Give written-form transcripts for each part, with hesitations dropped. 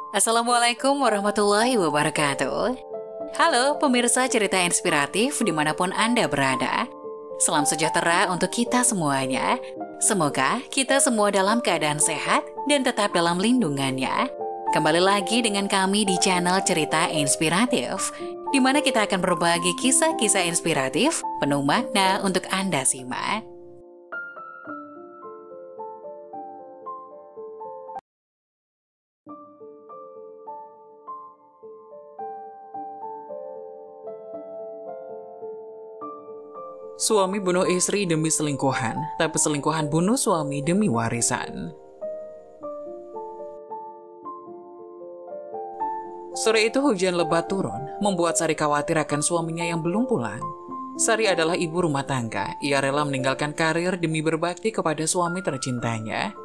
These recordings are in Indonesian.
Assalamualaikum warahmatullahi wabarakatuh. Halo pemirsa cerita inspiratif dimanapun Anda berada. Salam sejahtera untuk kita semuanya. Semoga kita semua dalam keadaan sehat dan tetap dalam lindungannya. Kembali lagi dengan kami di channel Cerita Inspiratif, di mana kita akan berbagi kisah-kisah inspiratif penuh makna untuk Anda simak. Suami bunuh istri demi selingkuhan, tapi selingkuhan bunuh suami demi warisan. Sore itu hujan lebat turun, membuat Sari khawatir akan suaminya yang belum pulang. Sari adalah ibu rumah tangga, ia rela meninggalkan karir demi berbakti kepada suami tercintanya.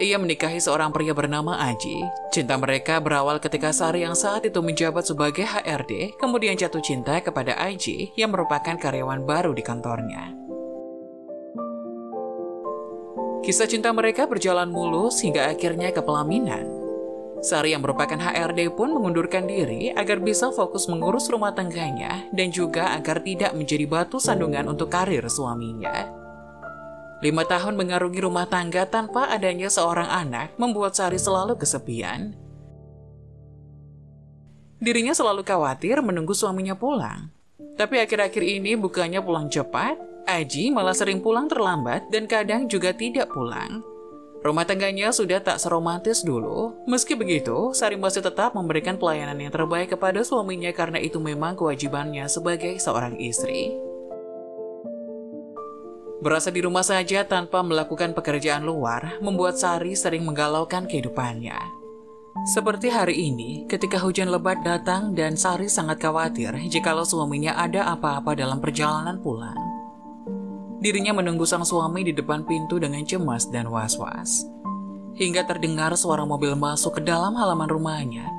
Ia menikahi seorang pria bernama Aji. Cinta mereka berawal ketika Sari yang saat itu menjabat sebagai HRD, kemudian jatuh cinta kepada Aji yang merupakan karyawan baru di kantornya. Kisah cinta mereka berjalan mulus hingga akhirnya ke pelaminan. Sari yang merupakan HRD pun mengundurkan diri agar bisa fokus mengurus rumah tangganya dan juga agar tidak menjadi batu sandungan untuk karir suaminya. 5 tahun mengarungi rumah tangga tanpa adanya seorang anak membuat Sari selalu kesepian. Dirinya selalu khawatir menunggu suaminya pulang. Tapi akhir-akhir ini bukannya pulang cepat, Aji malah sering pulang terlambat dan kadang juga tidak pulang. Rumah tangganya sudah tak seromantis dulu. Meski begitu, Sari masih tetap memberikan pelayanan yang terbaik kepada suaminya karena itu memang kewajibannya sebagai seorang istri. Berasa di rumah saja tanpa melakukan pekerjaan luar, membuat Sari sering menggalaukan kehidupannya. Seperti hari ini, ketika hujan lebat datang dan Sari sangat khawatir jikalau suaminya ada apa-apa dalam perjalanan pulang. Dirinya menunggu sang suami di depan pintu dengan cemas dan was-was. Hingga terdengar suara mobil masuk ke dalam halaman rumahnya.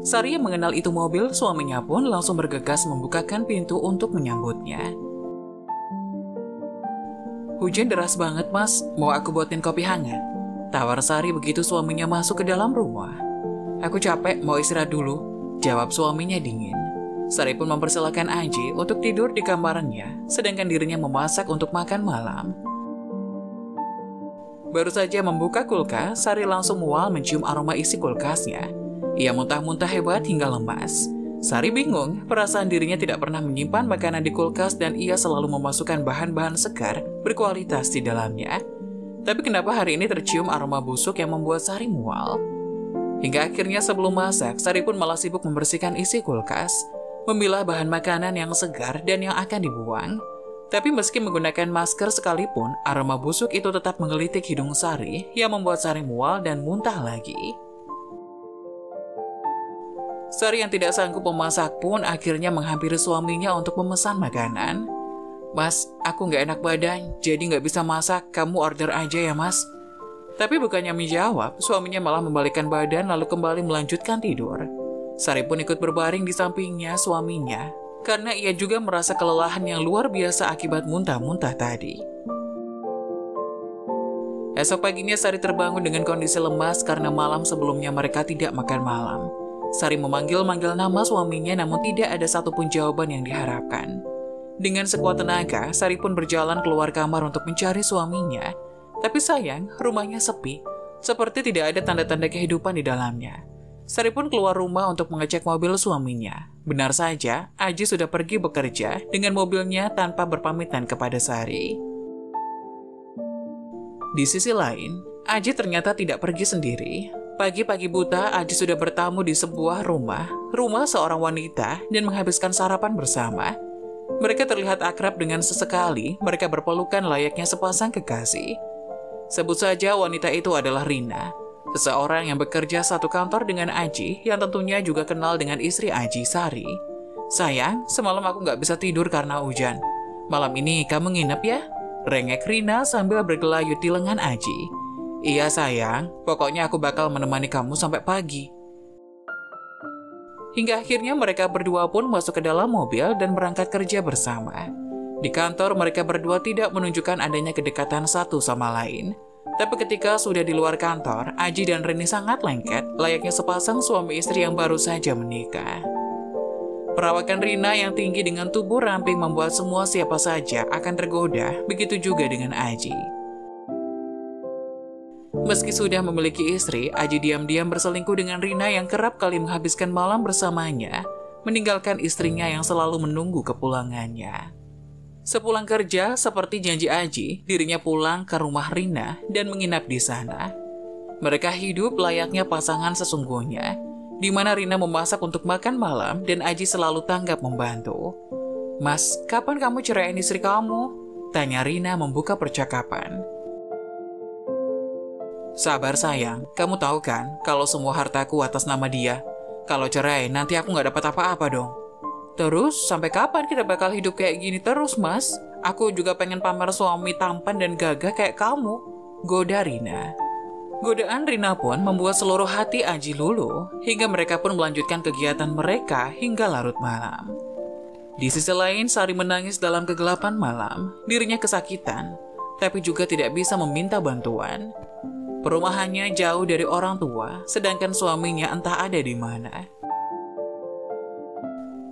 Sari yang mengenal itu mobil, suaminya pun langsung bergegas membukakan pintu untuk menyambutnya. "Hujan deras banget, Mas. Mau aku buatin kopi hangat?" tawar Sari begitu suaminya masuk ke dalam rumah. "Aku capek, mau istirahat dulu," jawab suaminya dingin. Sari pun mempersilahkan Aji untuk tidur di kamarnya, sedangkan dirinya memasak untuk makan malam. Baru saja membuka kulkas, Sari langsung mual mencium aroma isi kulkasnya. Ia muntah-muntah hebat hingga lemas. Sari bingung, perasaan dirinya tidak pernah menyimpan makanan di kulkas dan ia selalu memasukkan bahan-bahan segar berkualitas di dalamnya. Tapi kenapa hari ini tercium aroma busuk yang membuat Sari mual? Hingga akhirnya sebelum masak, Sari pun malah sibuk membersihkan isi kulkas, memilah bahan makanan yang segar dan yang akan dibuang. Tapi meski menggunakan masker sekalipun, aroma busuk itu tetap menggelitik hidung Sari yang membuat Sari mual dan muntah lagi. Sari yang tidak sanggup memasak pun akhirnya menghampiri suaminya untuk memesan makanan. "Mas, aku nggak enak badan, jadi nggak bisa masak, kamu order aja ya, Mas." Tapi bukannya menjawab, suaminya malah membalikkan badan lalu kembali melanjutkan tidur. Sari pun ikut berbaring di sampingnya suaminya, karena ia juga merasa kelelahan yang luar biasa akibat muntah-muntah tadi. Esok paginya Sari terbangun dengan kondisi lemas karena malam sebelumnya mereka tidak makan malam. Sari memanggil-manggil nama suaminya namun tidak ada satupun jawaban yang diharapkan. Dengan sekuat tenaga, Sari pun berjalan keluar kamar untuk mencari suaminya. Tapi sayang, rumahnya sepi, seperti tidak ada tanda-tanda kehidupan di dalamnya. Sari pun keluar rumah untuk mengecek mobil suaminya. Benar saja, Aji sudah pergi bekerja dengan mobilnya tanpa berpamitan kepada Sari. Di sisi lain, Aji ternyata tidak pergi sendiri. Pagi-pagi buta, Aji sudah bertamu di sebuah rumah seorang wanita dan menghabiskan sarapan bersama. Mereka terlihat akrab dengan sesekali, mereka berpelukan layaknya sepasang kekasih. Sebut saja wanita itu adalah Rina, seseorang yang bekerja satu kantor dengan Aji yang tentunya juga kenal dengan istri Aji, Sari. "Sayang, semalam aku nggak bisa tidur karena hujan. Malam ini kamu nginep ya?" rengek Rina sambil bergelayut di lengan Aji. "Iya sayang, pokoknya aku bakal menemani kamu sampai pagi." Hingga akhirnya mereka berdua pun masuk ke dalam mobil dan berangkat kerja bersama. Di kantor mereka berdua tidak menunjukkan adanya kedekatan satu sama lain. Tapi ketika sudah di luar kantor, Aji dan Rini sangat lengket, layaknya sepasang suami istri yang baru saja menikah. Perawakan Rina yang tinggi dengan tubuh ramping membuat semua siapa saja akan tergoda, begitu juga dengan Aji. Meski sudah memiliki istri, Aji diam-diam berselingkuh dengan Rina yang kerap kali menghabiskan malam bersamanya, meninggalkan istrinya yang selalu menunggu kepulangannya. Sepulang kerja, seperti janji Aji, dirinya pulang ke rumah Rina dan menginap di sana. Mereka hidup layaknya pasangan sesungguhnya, di mana Rina memasak untuk makan malam dan Aji selalu tanggap membantu. "Mas, kapan kamu ceraiin istri kamu?" tanya Rina membuka percakapan. "Sabar sayang, kamu tahu kan kalau semua hartaku atas nama dia. Kalau cerai, nanti aku nggak dapat apa-apa dong." "Terus, sampai kapan kita bakal hidup kayak gini terus, Mas? Aku juga pengen pamer suami tampan dan gagah kayak kamu," goda Rina. Godaan Rina pun membuat seluruh hati Aji luluh, hingga mereka pun melanjutkan kegiatan mereka hingga larut malam. Di sisi lain, Sari menangis dalam kegelapan malam. Dirinya kesakitan, tapi juga tidak bisa meminta bantuan. Perumahannya jauh dari orang tua, sedangkan suaminya entah ada di mana.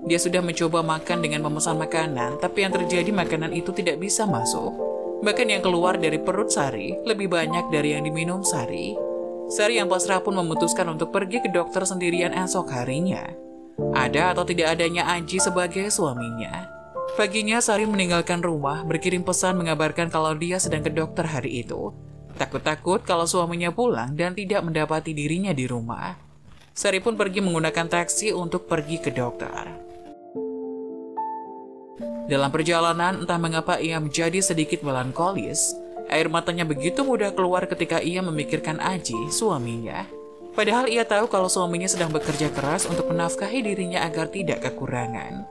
Dia sudah mencoba makan dengan memesan makanan, tapi yang terjadi makanan itu tidak bisa masuk. Bahkan yang keluar dari perut Sari lebih banyak dari yang diminum Sari. Sari yang pasrah pun memutuskan untuk pergi ke dokter sendirian esok harinya. Ada atau tidak adanya Aji sebagai suaminya. Paginya Sari meninggalkan rumah, berkirim pesan mengabarkan kalau dia sedang ke dokter hari itu. Takut-takut kalau suaminya pulang dan tidak mendapati dirinya di rumah. Sari pun pergi menggunakan taksi untuk pergi ke dokter. Dalam perjalanan, entah mengapa ia menjadi sedikit melankolis. Air matanya begitu mudah keluar ketika ia memikirkan Aji, suaminya. Padahal ia tahu kalau suaminya sedang bekerja keras untuk menafkahi dirinya agar tidak kekurangan.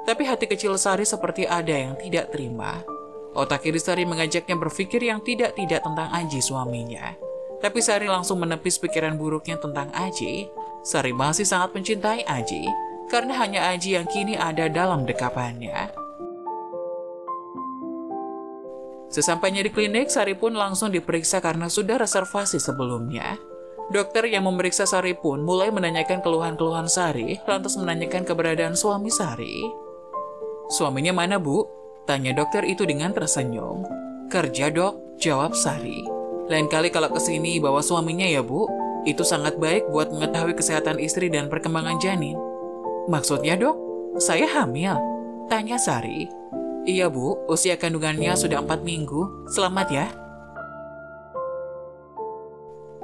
Tapi hati kecil Sari seperti ada yang tidak terima. Otak kiri Sari mengajaknya berpikir yang tidak-tidak tentang Aji, suaminya. Tapi Sari langsung menepis pikiran buruknya tentang Aji. Sari masih sangat mencintai Aji, karena hanya Aji yang kini ada dalam dekapannya. Sesampainya di klinik, Sari pun langsung diperiksa karena sudah reservasi sebelumnya. Dokter yang memeriksa Sari pun mulai menanyakan keluhan-keluhan Sari, lantas menanyakan keberadaan suami Sari. "Suaminya mana, Bu?" tanya dokter itu dengan tersenyum. "Kerja, Dok," jawab Sari. "Lain kali kalau kesini bawa suaminya ya, Bu. Itu sangat baik buat mengetahui kesehatan istri dan perkembangan janin." "Maksudnya, Dok? Saya hamil?" tanya Sari. "Iya, Bu, usia kandungannya sudah 4 minggu. Selamat ya."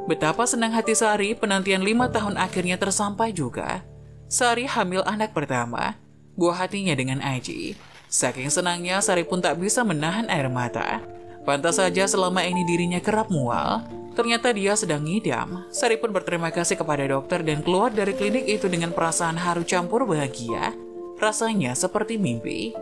Betapa senang hati Sari, penantian 5 tahun akhirnya tersampai juga. Sari hamil anak pertama, buah hatinya dengan Aji. Saking senangnya, Sari pun tak bisa menahan air mata. Pantas saja selama ini dirinya kerap mual, ternyata dia sedang ngidam. Sari pun berterima kasih kepada dokter dan keluar dari klinik itu dengan perasaan haru campur bahagia. Rasanya seperti mimpi.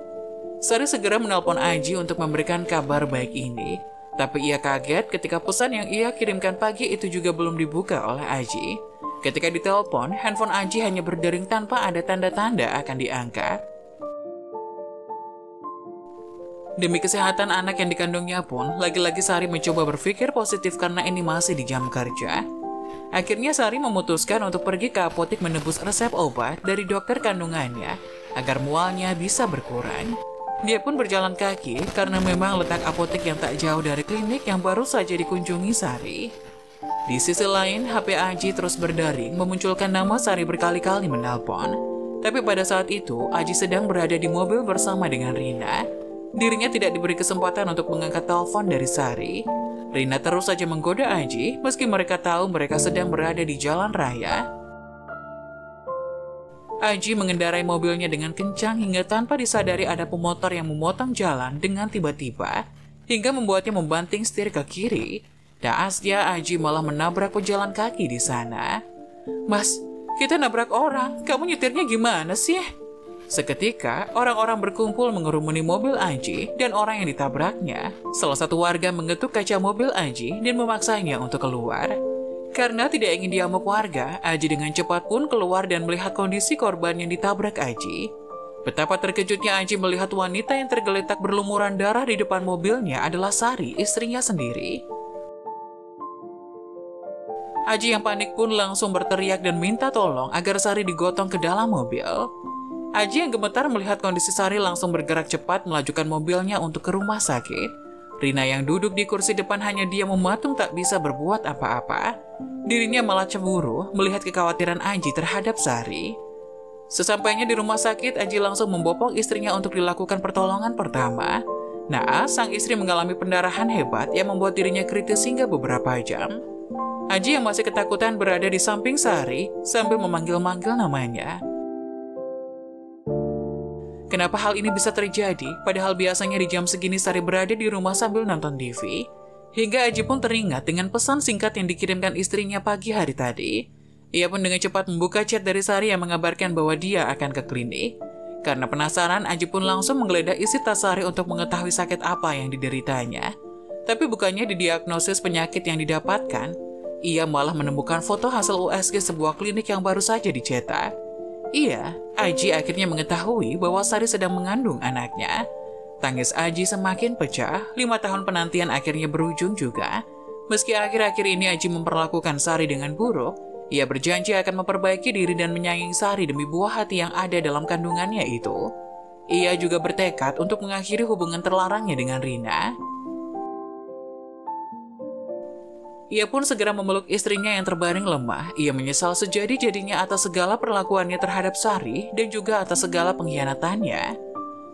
Sari segera menelpon Aji untuk memberikan kabar baik ini. Tapi ia kaget ketika pesan yang ia kirimkan pagi itu juga belum dibuka oleh Aji. Ketika ditelepon, handphone Aji hanya berdering tanpa ada tanda-tanda akan diangkat. Demi kesehatan anak yang dikandungnya pun, lagi-lagi Sari mencoba berpikir positif karena ini masih di jam kerja. Akhirnya Sari memutuskan untuk pergi ke apotek menebus resep obat dari dokter kandungannya agar mualnya bisa berkurang. Dia pun berjalan kaki karena memang letak apotek yang tak jauh dari klinik yang baru saja dikunjungi Sari. Di sisi lain, HP Aji terus berdering memunculkan nama Sari berkali-kali menelpon. Tapi pada saat itu, Aji sedang berada di mobil bersama dengan Rina. Dirinya tidak diberi kesempatan untuk mengangkat telepon dari Sari. Rina terus saja menggoda Aji meski mereka tahu mereka sedang berada di jalan raya. Aji mengendarai mobilnya dengan kencang hingga tanpa disadari ada pemotor yang memotong jalan dengan tiba-tiba, hingga membuatnya membanting setir ke kiri. Naasnya Aji malah menabrak pejalan kaki di sana. "Mas, kita nabrak orang, kamu nyetirnya gimana sih?" Seketika, orang-orang berkumpul mengerumuni mobil Aji dan orang yang ditabraknya. Salah satu warga mengetuk kaca mobil Aji dan memaksanya untuk keluar. Karena tidak ingin diamuk warga, Aji dengan cepat pun keluar dan melihat kondisi korban yang ditabrak Aji. Betapa terkejutnya Aji melihat wanita yang tergeletak berlumuran darah di depan mobilnya adalah Sari, istrinya sendiri. Aji yang panik pun langsung berteriak dan minta tolong agar Sari digotong ke dalam mobil. Aji yang gemetar melihat kondisi Sari langsung bergerak cepat melajukan mobilnya untuk ke rumah sakit. Rina yang duduk di kursi depan hanya diam mematung tak bisa berbuat apa-apa. Dirinya malah cemburu melihat kekhawatiran Aji terhadap Sari. Sesampainya di rumah sakit, Aji langsung membopong istrinya untuk dilakukan pertolongan pertama. Naas, sang istri mengalami pendarahan hebat yang membuat dirinya kritis hingga beberapa jam. Aji yang masih ketakutan berada di samping Sari sambil memanggil-manggil namanya. Kenapa hal ini bisa terjadi, padahal biasanya di jam segini Sari berada di rumah sambil nonton TV? Hingga Aji pun teringat dengan pesan singkat yang dikirimkan istrinya pagi hari tadi. Ia pun dengan cepat membuka chat dari Sari yang mengabarkan bahwa dia akan ke klinik. Karena penasaran, Aji pun langsung menggeledah isi tas Sari untuk mengetahui sakit apa yang dideritanya. Tapi bukannya didiagnosis penyakit yang didapatkan, ia malah menemukan foto hasil USG sebuah klinik yang baru saja dicetak. Iya, Aji akhirnya mengetahui bahwa Sari sedang mengandung anaknya. Tangis Aji semakin pecah, 5 tahun penantian akhirnya berujung juga. Meski akhir-akhir ini Aji memperlakukan Sari dengan buruk, ia berjanji akan memperbaiki diri dan menyayangi Sari demi buah hati yang ada dalam kandungannya itu. Ia juga bertekad untuk mengakhiri hubungan terlarangnya dengan Rina. Ia pun segera memeluk istrinya yang terbaring lemah. Ia menyesal sejadi-jadinya atas segala perlakuannya terhadap Sari dan juga atas segala pengkhianatannya.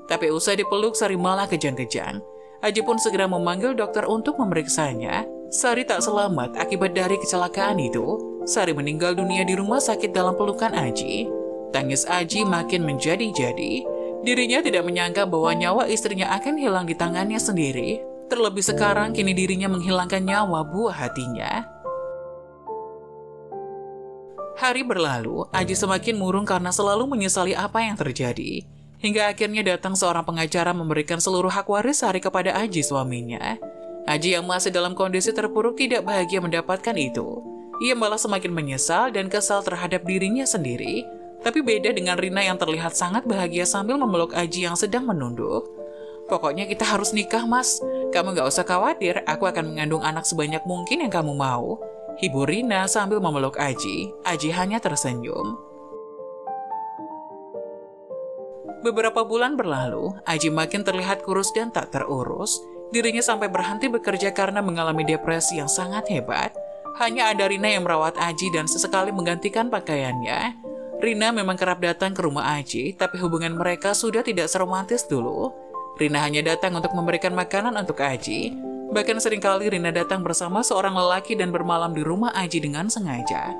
Tapi usai dipeluk, Sari malah kejang-kejang. Aji pun segera memanggil dokter untuk memeriksanya. Sari tak selamat akibat dari kecelakaan itu. Sari meninggal dunia di rumah sakit dalam pelukan Aji. Tangis Aji makin menjadi-jadi. Dirinya tidak menyangka bahwa nyawa istrinya akan hilang di tangannya sendiri. Terlebih sekarang kini dirinya menghilangkan nyawa buah hatinya. Hari berlalu, Aji semakin murung karena selalu menyesali apa yang terjadi. Hingga akhirnya datang seorang pengacara memberikan seluruh hak waris Sari kepada Aji suaminya. Aji yang masih dalam kondisi terpuruk tidak bahagia mendapatkan itu. Ia malah semakin menyesal dan kesal terhadap dirinya sendiri. Tapi beda dengan Rina yang terlihat sangat bahagia sambil memeluk Aji yang sedang menunduk. Pokoknya kita harus nikah, Mas. Kamu gak usah khawatir, aku akan mengandung anak sebanyak mungkin yang kamu mau. Hibur Rina sambil memeluk Aji. Aji hanya tersenyum. Beberapa bulan berlalu, Aji makin terlihat kurus dan tak terurus. Dirinya sampai berhenti bekerja karena mengalami depresi yang sangat hebat. Hanya ada Rina yang merawat Aji dan sesekali menggantikan pakaiannya. Rina memang kerap datang ke rumah Aji, tapi hubungan mereka sudah tidak seromantis dulu. Rina hanya datang untuk memberikan makanan untuk Aji. Bahkan seringkali Rina datang bersama seorang lelaki dan bermalam di rumah Aji dengan sengaja.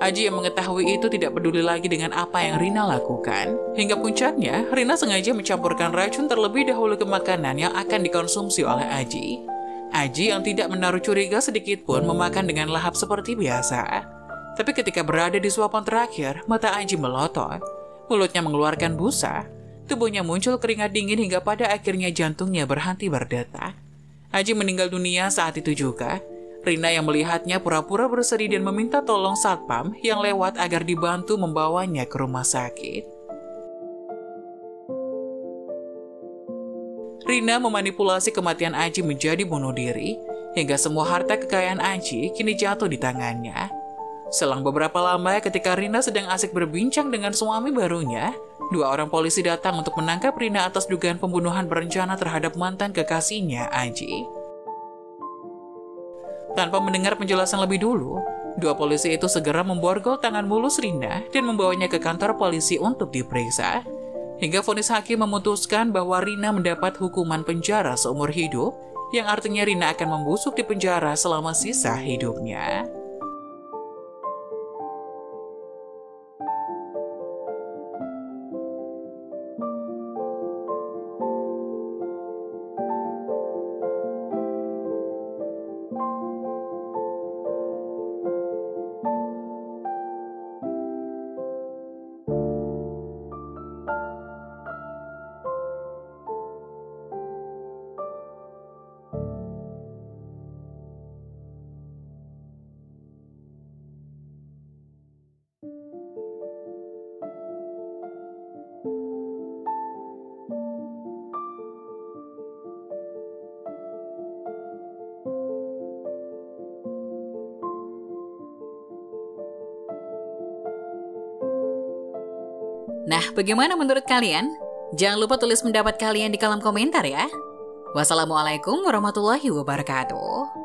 Aji yang mengetahui itu tidak peduli lagi dengan apa yang Rina lakukan. Hingga puncaknya, Rina sengaja mencampurkan racun terlebih dahulu ke makanan yang akan dikonsumsi oleh Aji. Aji yang tidak menaruh curiga sedikit pun memakan dengan lahap seperti biasa. Tapi ketika berada di suapan terakhir, mata Aji melotot. Mulutnya mengeluarkan busa, tubuhnya muncul keringat dingin hingga pada akhirnya jantungnya berhenti berdetak. Aji meninggal dunia saat itu juga. Rina yang melihatnya pura-pura bersedih dan meminta tolong satpam yang lewat agar dibantu membawanya ke rumah sakit. Rina memanipulasi kematian Aji menjadi bunuh diri, hingga semua harta kekayaan Aji kini jatuh di tangannya. Selang beberapa lama ketika Rina sedang asik berbincang dengan suami barunya, 2 orang polisi datang untuk menangkap Rina atas dugaan pembunuhan berencana terhadap mantan kekasihnya, Aji. Tanpa mendengar penjelasan lebih dulu, 2 polisi itu segera memborgol tangan mulus Rina dan membawanya ke kantor polisi untuk diperiksa. Hingga vonis hakim memutuskan bahwa Rina mendapat hukuman penjara seumur hidup, yang artinya Rina akan membusuk di penjara selama sisa hidupnya. Nah, bagaimana menurut kalian? Jangan lupa tulis pendapat kalian di kolom komentar ya. Wassalamualaikum warahmatullahi wabarakatuh.